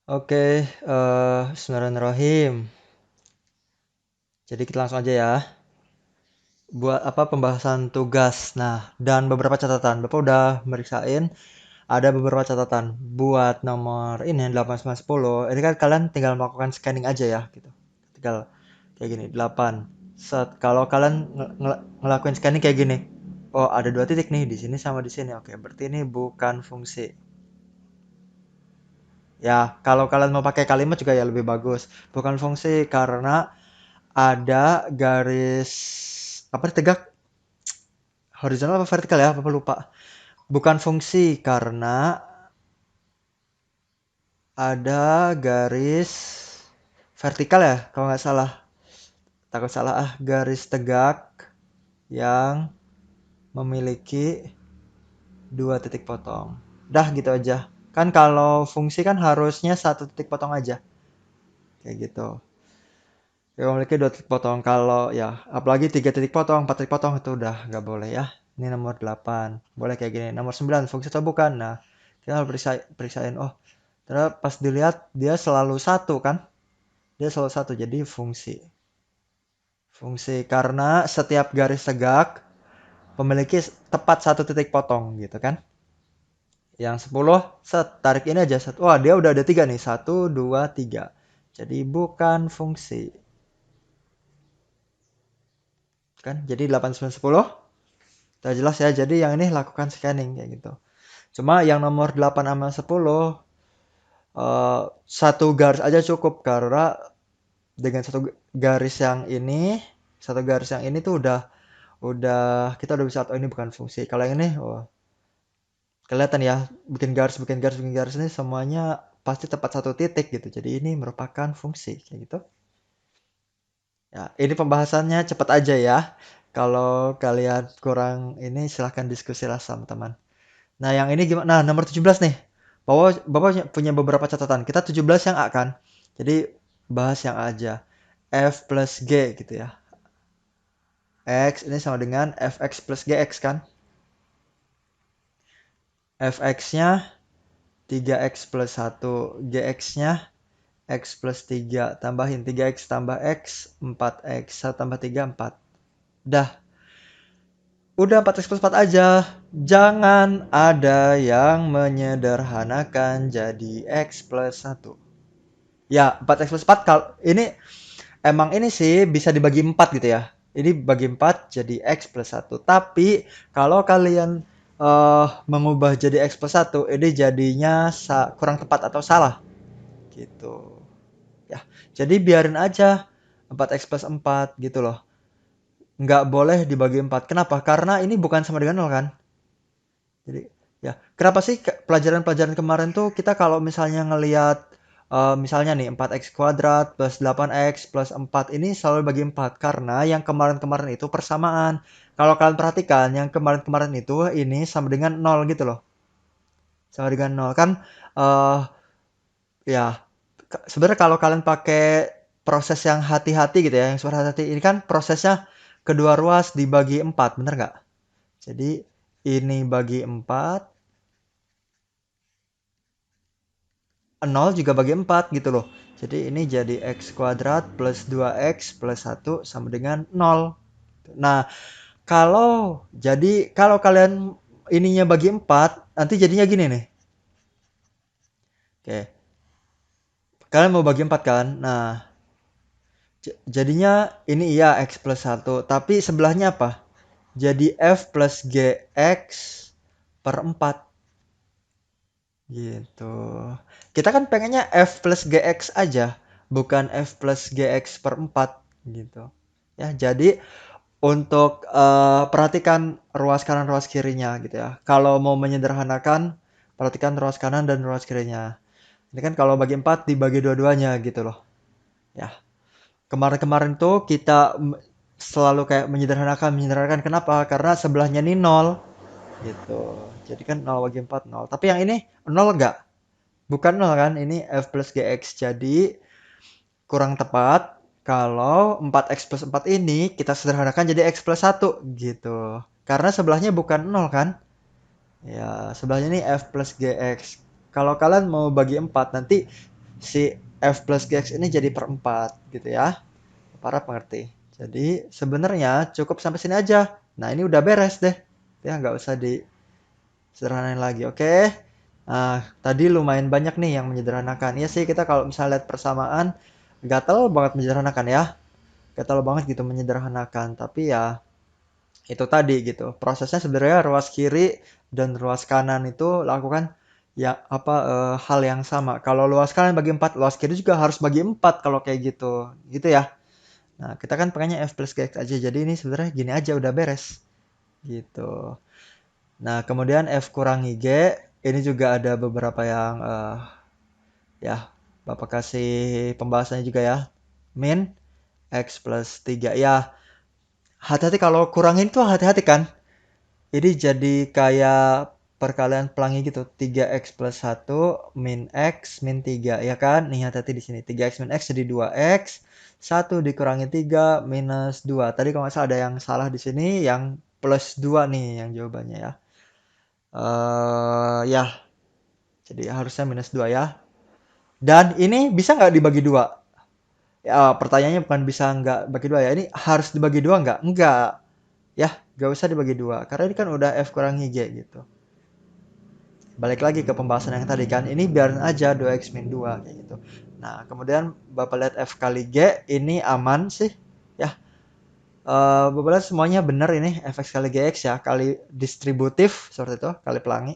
Oke, Bismillahirrahmanirrahim. Jadi kita langsung aja ya. Buat apa pembahasan tugas. Nah, dan beberapa catatan. Bapak udah meriksain, ada beberapa catatan. Buat nomor ini 8, 9, 10. Ini kan kalian tinggal melakukan scanning aja ya, gitu. Tinggal kayak gini, 8. Set. Kalau kalian ngelakuin scanning kayak gini. Oh, ada dua titik nih di sini sama di sini. Oke, berarti ini bukan fungsi. Ya, kalau kalian mau pakai kalimat juga ya lebih bagus. Bukan fungsi karena ada garis apa tegak horizontal apa vertikal ya apa lupa, bukan fungsi karena ada garis vertikal ya kalau nggak salah, takut salah, garis tegak yang memiliki dua titik potong. Dah gitu aja, kan kalau fungsi kan harusnya satu titik potong aja kayak gitu. Yang memiliki dua titik potong, kalau ya apalagi tiga titik potong, empat titik potong itu udah nggak boleh ya. Ini nomor 8 boleh kayak gini. Nomor 9 fungsi atau bukan. Nah, kita harus periksain. Oh, ternyata pas dilihat dia selalu satu kan, dia selalu satu, jadi fungsi. Fungsi karena setiap garis tegak memiliki tepat satu titik potong gitu kan. Yang 10 set, tarik ini aja set. Wah, dia udah ada tiga nih, satu dua tiga, jadi bukan fungsi kan. Jadi 8, 9, 10 udah jelas ya. Jadi yang ini lakukan scanning kayak gitu. Cuma yang nomor 8 sama 10, satu garis aja cukup karena dengan garis yang ini, satu garis yang ini tuh udah kita udah bisa, oh ini bukan fungsi. Kalau yang ini, oh, kelihatan ya, bikin garis ini semuanya pasti tepat satu titik gitu. Jadi ini merupakan fungsi kayak gitu. Ya, ini pembahasannya cepat aja ya. Kalau kalian kurang ini silahkan diskusi lah sama teman. Nah, yang ini gimana? Nah, nomor 17 nih. Bapak punya beberapa catatan. Kita 17 yang A kan? Jadi bahas yang A aja. F plus G gitu ya. X ini sama dengan Fx plus Gx kan? Fx-nya 3x plus 1. Gx-nya x plus 3. Tambahin 3x tambah x, 4x. 1 tambah 3, 4. Dah. Udah 4x plus 4 aja. Jangan ada yang menyederhanakan jadi x plus 1. Ya, 4x plus 4 kalau ini emang ini sih bisa dibagi 4 gitu ya. Ini bagi 4 jadi x plus 1. Tapi kalau kalian mengubah jadi x plus 1, ini jadinya kurang tepat atau salah gitu. Ya, jadi biarin aja 4x plus 4 gitu loh. Nggak boleh dibagi 4. Kenapa? Karena ini bukan sama dengan 0 kan? Jadi ya, kenapa sih pelajaran-pelajaran kemarin tuh kita kalau misalnya ngelihat misalnya nih 4x kuadrat plus 8x plus 4 ini selalu bagi 4 karena yang kemarin-kemarin itu persamaan. Kalau kalian perhatikan yang kemarin-kemarin itu ini sama dengan 0 gitu loh. Sama dengan 0 kan, eh ya sebenarnya kalau kalian pakai proses yang hati-hati gitu ya, yang super hati-hati ini kan prosesnya kedua ruas dibagi 4, bener nggak? Jadi ini bagi 4, 0 juga bagi 4 gitu loh. Jadi ini jadi x kuadrat plus 2x plus 1 sama dengan 0. Nah, kalau kalian ininya bagi 4, nanti jadinya gini nih. Oke, kalian mau bagi 4 kan? Nah, jadinya ini iya x plus 1, tapi sebelahnya apa? Jadi f plus gx per 4 gitu. Kita kan pengennya f plus gx aja, bukan f plus gx per 4 gitu. Ya, jadi untuk perhatikan ruas kanan ruas kirinya gitu ya. Kalau mau menyederhanakan, perhatikan ruas kanan dan ruas kirinya. Ini kan kalau bagi 4 dibagi dua-duanya gitu loh. Ya. Kemarin-kemarin tuh kita selalu kayak menyederhanakan, menyederhanakan. Kenapa? Karena sebelahnya ini 0 gitu. Jadi kan 0 bagi 4 0. Tapi yang ini 0 enggak? Bukan 0 kan? Ini f plus gx. Jadi kurang tepat kalau 4x plus 4 ini kita sederhanakan jadi x plus 1 gitu. Karena sebelahnya bukan 0 kan? Ya, sebelahnya ini f plus gx. Kalau kalian mau bagi 4 nanti si f plus gx ini jadi per 4 gitu ya. Para pengerti. Jadi sebenarnya cukup sampai sini aja. Nah ini udah beres deh. Ya nggak usah disederhanain lagi. Oke. Nah tadi lumayan banyak nih yang menyederhanakan. Iya sih kita kalau misalnya lihat persamaan gatel banget menyederhanakan ya. Gatel banget gitu menyederhanakan. Tapi ya itu tadi gitu. Prosesnya sebenarnya ruas kiri dan ruas kanan itu lakukan ya apa hal yang sama. Kalau luas kanan bagi 4, luas kiri juga harus bagi 4 kalau kayak gitu. Gitu ya. Nah, kita kan pengennya F plus GX aja. Jadi ini sebenarnya gini aja udah beres. Gitu. Nah, kemudian F kurangi G. Ini juga ada beberapa yang ya Bapak kasih pembahasannya juga ya. Min X plus 3. Ya, hati-hati kalau kurangin tuh hati-hati kan. Ini jadi kayak perkalian pelangi gitu. 3x plus 1 min x min 3 ya kan? Nih hati-hati di sini. 3x min x jadi 2x. 1 dikurangi 3 minus 2. Tadi kalau nggak salah ada yang salah di sini yang plus 2 nih yang jawabannya ya. Ya, jadi harusnya minus 2 ya. Dan ini bisa nggak dibagi 2? Ya, pertanyaannya bukan bisa nggak bagi 2 ya. Ini harus dibagi 2 nggak? Nggak. Ya, nggak usah dibagi 2. Karena ini kan udah f kurangi g gitu. Balik lagi ke pembahasan yang tadi kan, ini biarin aja 2x min 2 kayak gitu. Nah, kemudian Bapak lihat F kali G, ini aman sih. Ya, Bapak lihat semuanya benar ini, Fx kali Gx ya, kali distributif, seperti itu, kali pelangi.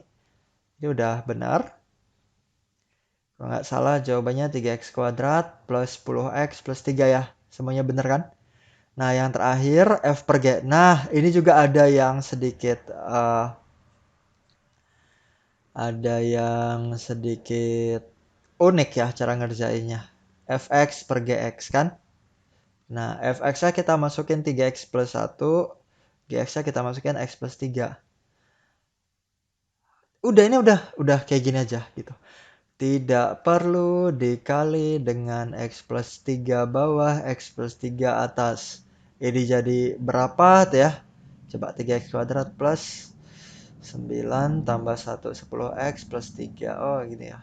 Ini udah benar. Kalau nggak salah jawabannya 3x kuadrat plus 10x plus 3 ya. Semuanya benar kan? Nah, yang terakhir F per G. Nah, ini juga ada yang sedikit unik ya cara ngerjainnya. Fx per Gx kan. Nah, Fx-nya kita masukin 3x plus 1, Gx-nya kita masukin x plus 3. Udah ini udah kayak gini aja gitu. Tidak perlu dikali dengan x plus 3 bawah, x plus 3 atas. Ini jadi berapa tuh ya? Coba 3x kuadrat plus 9 tambah 1, 10x plus 3. Oh gini ya.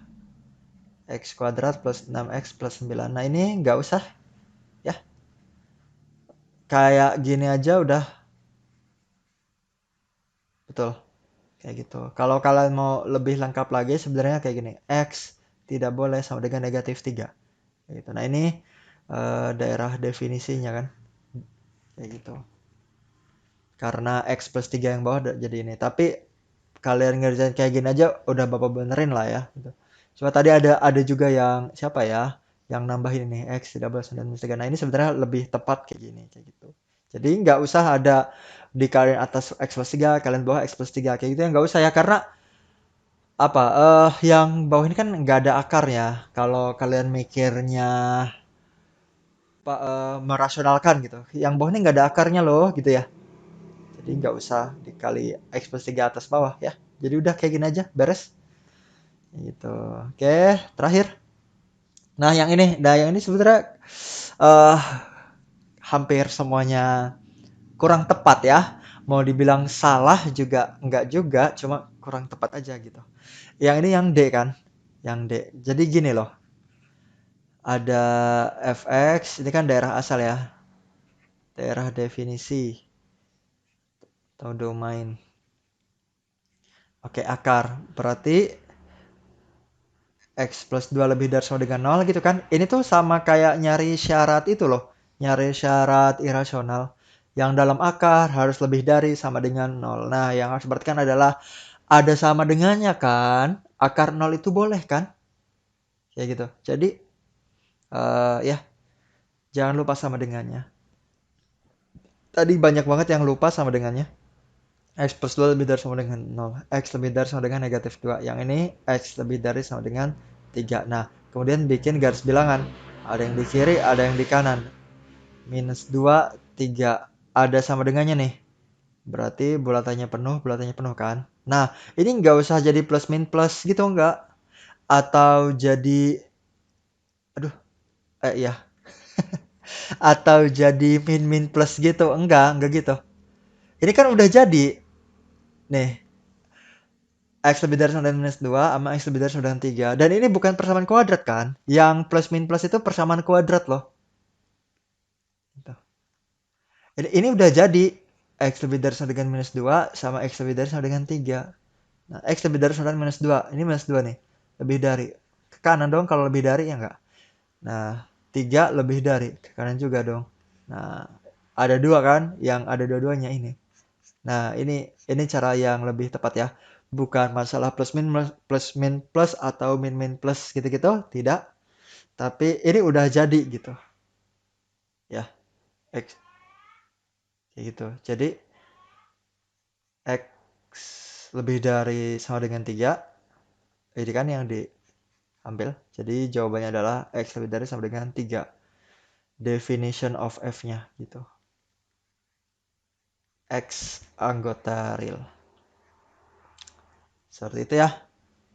X kuadrat plus 6x plus 9. Nah ini nggak usah ya. Kayak gini aja udah betul. Kayak gitu. Kalau kalian mau lebih lengkap lagi sebenarnya kayak gini. X tidak boleh sama dengan negatif 3. Kayak gitu. Nah ini daerah definisinya kan. Kayak gitu. Karena X plus 3 yang bawah jadi ini. Tapi kalian ngerjain kayak gini aja udah Bapak benerin lah ya. Gitu. Cuma tadi ada juga yang siapa ya? Yang nambahin ini X tidak boleh sama dengan 3. Nah ini sebenarnya lebih tepat kayak gini. Kayak gitu. Jadi nggak usah ada di kalian atas X plus 3, kalian bawah X plus 3. Kayak gitu ya nggak usah ya. Karena apa, yang bawah ini kan nggak ada akarnya. Kalau kalian mikirnya merasionalkan gitu. Yang bawah ini nggak ada akarnya loh gitu ya. Jadi nggak usah dikali X plus 3 atas bawah ya. Jadi udah kayak gini aja, beres. Gitu. Oke, terakhir. Nah yang ini sebenarnya eh hampir semuanya kurang tepat ya. Mau dibilang salah juga nggak juga, cuma kurang tepat aja gitu. Yang ini yang D kan? Yang D. Jadi gini loh. Ada fx, ini kan daerah asal ya. Daerah definisi atau domain. Oke, akar. Berarti x plus 2 lebih dari sama dengan 0 gitu kan. Ini tuh sama kayak nyari syarat itu loh. Nyari syarat irasional. Yang dalam akar harus lebih dari sama dengan 0. Nah, yang harus diperhatikan adalah ada sama dengannya kan. Akar 0 itu boleh kan? Ya gitu. Jadi, ya, jangan lupa sama dengannya. Tadi banyak banget yang lupa sama dengannya. X plus 2 lebih dari sama dengan 0. X lebih dari sama dengan negatif 2. Yang ini X lebih dari sama dengan 3. Nah, kemudian bikin garis bilangan. Ada yang di kiri, ada yang di kanan. Minus 2, 3. Ada sama dengannya nih. Berarti bulatannya penuh kan. Nah, ini nggak usah jadi plus min plus gitu nggak. Atau jadi, aduh, iya. Atau jadi min min plus gitu. Enggak gitu. Ini kan udah jadi. Nih, X lebih dari sama dengan minus 2 sama X lebih dari sama dengan 3. Dan ini bukan persamaan kuadrat kan? Yang plus min plus itu persamaan kuadrat loh. Gitu. Ini udah jadi X lebih dari sama dengan minus 2 sama X lebih dari sama dengan 3. Nah, X lebih dari sama dengan minus 2. Ini minus 2 nih. Lebih dari. Ke kanan dong kalau lebih dari ya enggak? Nah, 3 lebih dari. Ke kanan juga dong. Nah, ada dua kan? Yang ada dua-duanya ini. Nah, ini cara yang lebih tepat ya. Bukan masalah plus min plus atau min min plus gitu-gitu, tidak. Tapi ini udah jadi gitu. Ya, X kayak gitu. Jadi X lebih dari sama dengan 3. Ini kan yang diambil. Jadi jawabannya adalah X lebih dari sama dengan 3. Definition of F-nya gitu. X anggota real. Seperti itu ya.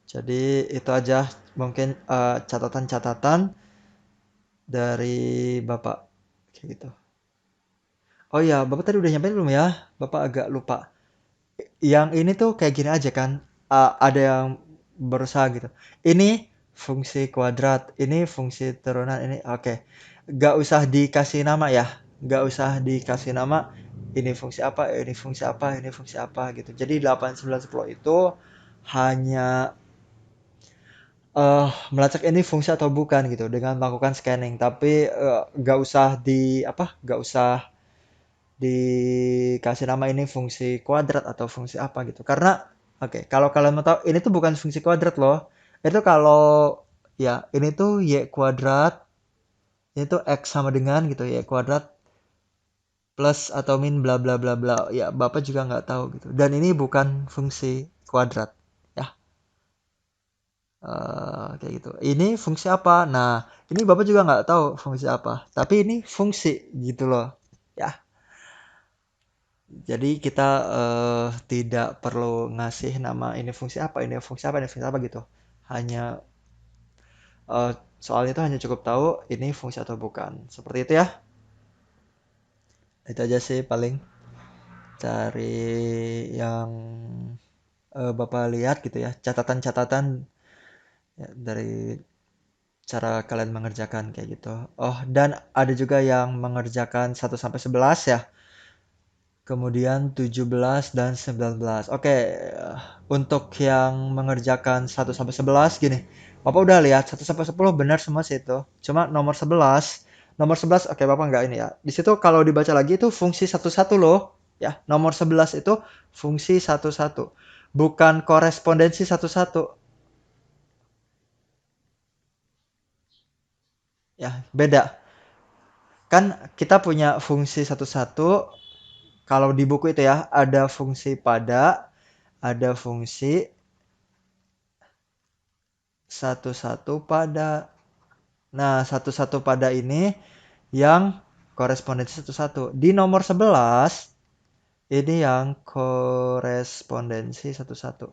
Jadi itu aja mungkin catatan-catatan dari Bapak. Kayak gitu. Oh iya, Bapak tadi udah nyampein belum ya? Bapak agak lupa. Yang ini tuh kayak gini aja kan. Ada yang berusaha gitu. Ini fungsi kuadrat, ini fungsi turunan, ini oke. Gak usah dikasih nama ya. Gak usah dikasih nama. Ini fungsi apa, ini fungsi apa, ini fungsi apa gitu. Jadi 8, 9, 10 itu hanya melacak ini fungsi atau bukan gitu dengan melakukan scanning. Tapi nggak usah nggak usah dikasih nama ini fungsi kuadrat atau fungsi apa gitu. Karena oke, kalau kalian mau tahu ini tuh bukan fungsi kuadrat loh. Itu kalau ya ini tuh y kuadrat, ini tuh x sama dengan gitu y kuadrat plus atau min bla bla bla bla. Ya Bapak juga nggak tahu gitu. Dan ini bukan fungsi kuadrat. Ya. Kayak gitu. Ini fungsi apa? Nah, ini Bapak juga nggak tahu fungsi apa. Tapi ini fungsi gitu loh. Ya, jadi kita tidak perlu ngasih nama ini fungsi apa, ini fungsi apa, ini fungsi apa gitu. Hanya eh, soal itu hanya cukup tahu ini fungsi atau bukan. Seperti itu ya. Itu aja sih paling dari yang Bapak lihat gitu ya. Catatan-catatan ya, dari cara kalian mengerjakan kayak gitu. Oh, dan ada juga yang mengerjakan 1 sampai 11 ya. Kemudian 17 dan 19. Oke, untuk yang mengerjakan 1 sampai 11 gini. Bapak udah lihat 1 sampai 10 benar semua sih itu. Cuma nomor 11 oke Bapak nggak ini ya. Di situ kalau dibaca lagi itu fungsi satu satu loh. Ya, nomor 11 itu fungsi satu satu. Bukan korespondensi satu satu. Ya, beda. Kan kita punya fungsi satu satu. Kalau di buku itu ya, ada fungsi pada, ada fungsi satu-satu pada. Nah, satu-satu pada ini yang korespondensi satu-satu. Di nomor 11, ini yang korespondensi satu-satu.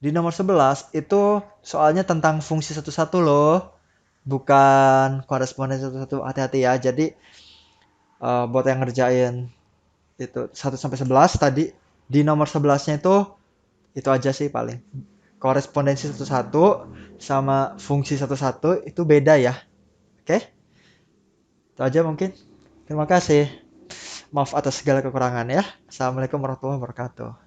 Di nomor 11 itu soalnya tentang fungsi satu-satu loh. Bukan korespondensi satu-satu. Hati-hati ya. Jadi buat yang ngerjain itu 1 sampai 11 tadi di nomor 11-nya itu aja sih paling. Korespondensi satu-satu sama fungsi satu-satu itu beda ya. Oke? Itu aja mungkin. Terima kasih. Maaf atas segala kekurangan ya. Assalamualaikum warahmatullahi wabarakatuh.